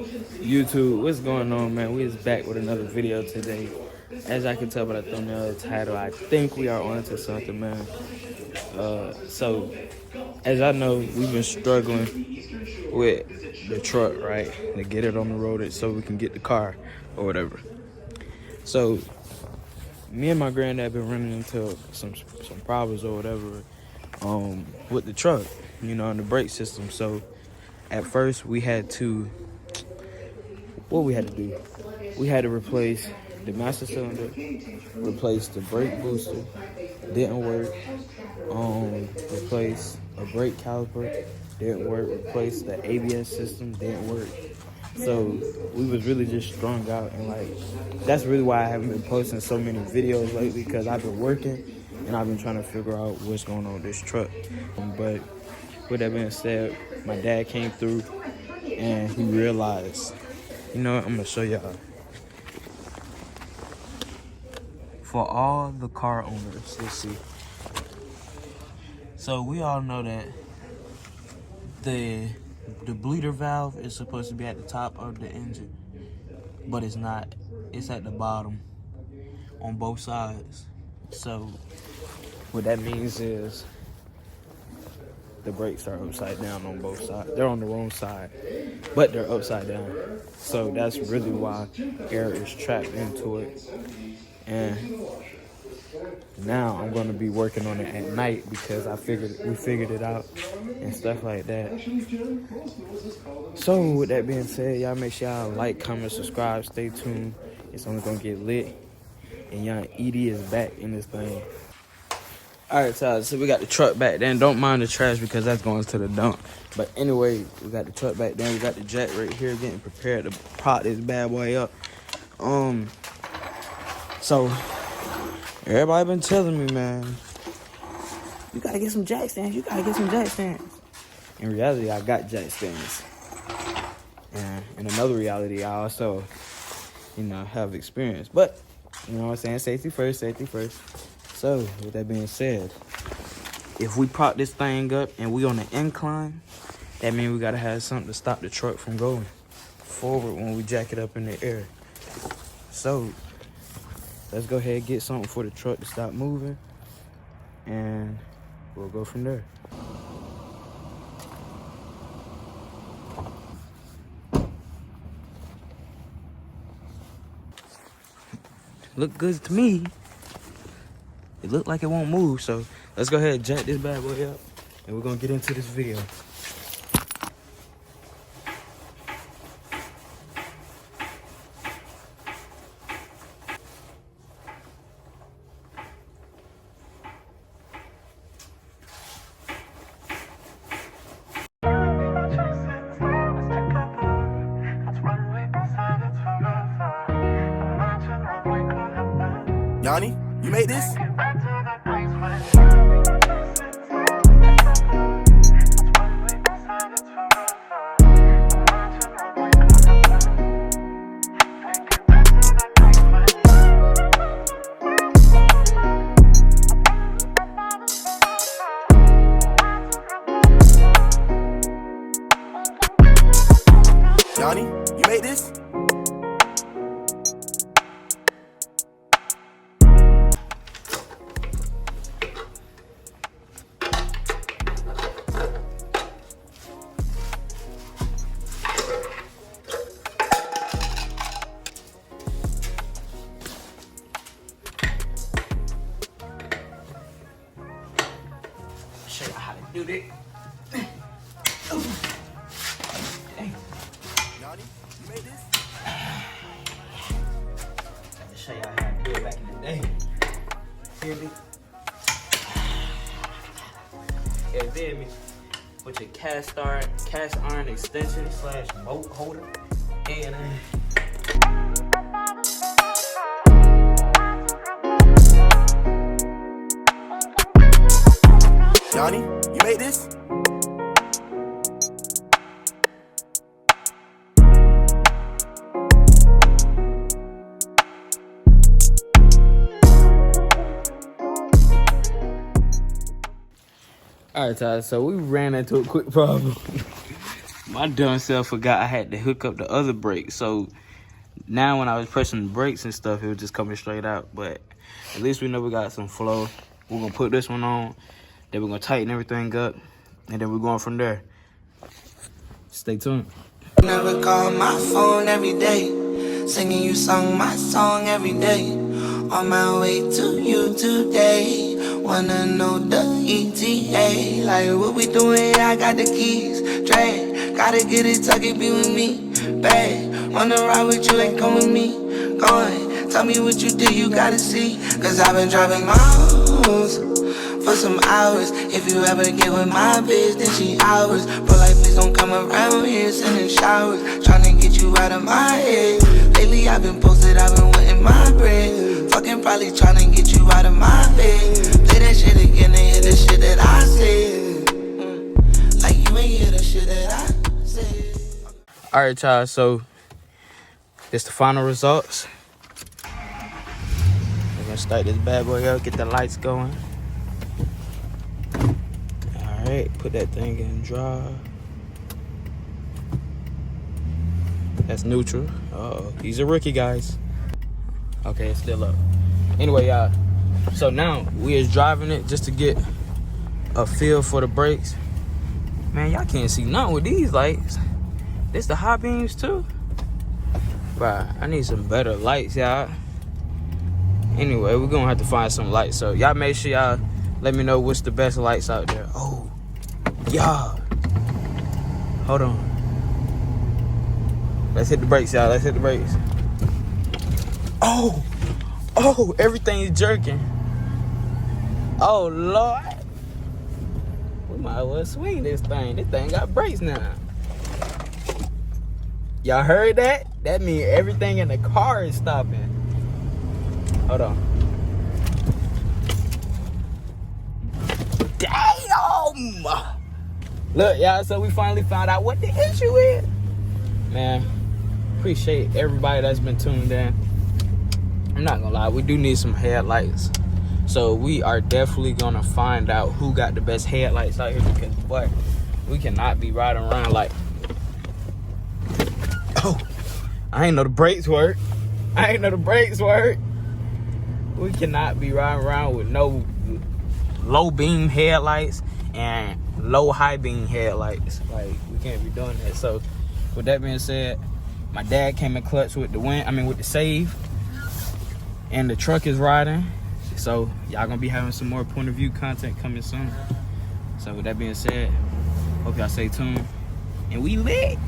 YouTube, what's going on, man? We is back with another video today. As I can tell by the thumbnail and title, I think we are on to something, man. So, as I know, we've been struggling with the truck, right? To get it on the road so we can get the car or whatever. So, me and my granddad been running into some problems or whatever with the truck, you know, and the brake system. So, at first, we had to we had to replace the master cylinder, replace the brake booster, didn't work. Replace a brake caliper, didn't work. Replace the ABS system, didn't work. So we was really just strung out, and like that's really why I haven't been posting so many videos lately, because I've been working and I've been trying to figure out what's going on with this truck. But with that being said, my dad came through and he realized, you know what, I'm gonna show y'all. For all the car owners, let's see. So we all know that the bleeder valve is supposed to be at the top of the engine, but it's not. It's at the bottom on both sides. So what that means is the brakes are upside down on both sides. They're on the wrong side, but they're upside down. So that's really why air is trapped into it. And now I'm gonna be working on it at night because we figured it out and stuff like that. So with that being said, y'all make sure y'all like, comment, subscribe, stay tuned. It's only gonna get lit. And young Edie is back in this thing. Alright, so we got the truck back then. Don't mind the trash because that's going to the dump. But anyway, we got the truck back then. We got the jack right here getting prepared to prop this bad boy up. So everybody been telling me, man, you gotta get some jack stands. You gotta get some jack stands. In reality, I got jack stands. And in another reality, I also, you know, have experience. But, you know what I'm saying? Safety first, safety first. So, with that being said, if we prop this thing up and we on the incline, that means we gotta have something to stop the truck from going forward when we jack it up in the air. So, let's go ahead and get something for the truck to stop moving, and we'll go from there. Look good to me. It looked like it won't move, so let's go ahead and jack this bad boy up, and we're gonna get into this video. Yanni, you made this? Yanni, you made this? Show you how to do that. Yanni, you made this? I'll show y'all how to do it back in the day. Hear me? Yeah, feel me? With your cast iron extension / bolt holder, and Yanni, you made this? Alright, Ty, so we ran into a quick problem. My dumb self forgot I had to hook up the other brake. So now when I was pressing the brakes and stuff, it was just coming straight out. But at least we know we got some flow. We're gonna put this one on, then we're gonna tighten everything up, and then we're going from there. Stay tuned. Never call my phone every day, singing you sung my song every day. On my way to you today, wanna know the ETA. Like what we doing, I got the keys, drag. Gotta get it, tuck it, be with me, bad. Wanna ride with you and come with me, going. Tell me what you did, you gotta see. Cause I've been driving miles for some hours. If you ever get with my bitch, then she ours. But like, please don't come around here sending showers, tryna get you out of my head. Lately I've been posted, I've been wanting my bread. Fucking probably tryna get you out of my bed. Play that shit again and hear the shit that I said. Like you ain't hear the shit that I said. Alright, y'all, so this the final results. We're gonna start this bad boy up, get the lights going. Alright, put that thing in drive. That's neutral. Uh-oh, he's a rookie, guys. Okay, it's still up. Anyway, y'all, so now we is driving it just to get a feel for the brakes. Man, y'all can't see nothing with these lights. This the high beams too? Right, I need some better lights, y'all. Anyway, we're gonna have to find some lights. So y'all make sure y'all let me know what's the best lights out there. Oh, y'all. Hold on. Let's hit the brakes, y'all. Let's hit the brakes. Oh, everything's jerking. Oh, Lord. We might as well swing this thing. This thing got brakes now. Y'all heard that? That means everything in the car is stopping. Hold on. Damn! Look, y'all, so we finally found out what the issue is. Man, appreciate everybody that's been tuned in. I'm not gonna lie, we do need some headlights. So we are definitely gonna find out who got the best headlights out here, because, boy, we cannot be riding around like... Oh, I ain't know the brakes work. We cannot be riding around with no low beam headlights and low high beam headlights. Like, we can't be doing that. So with that being said, my dad came in clutch with with the save, and the truck is riding. So y'all gonna be having some more point of view content coming soon. So with that being said, hope y'all stay tuned, and we lit.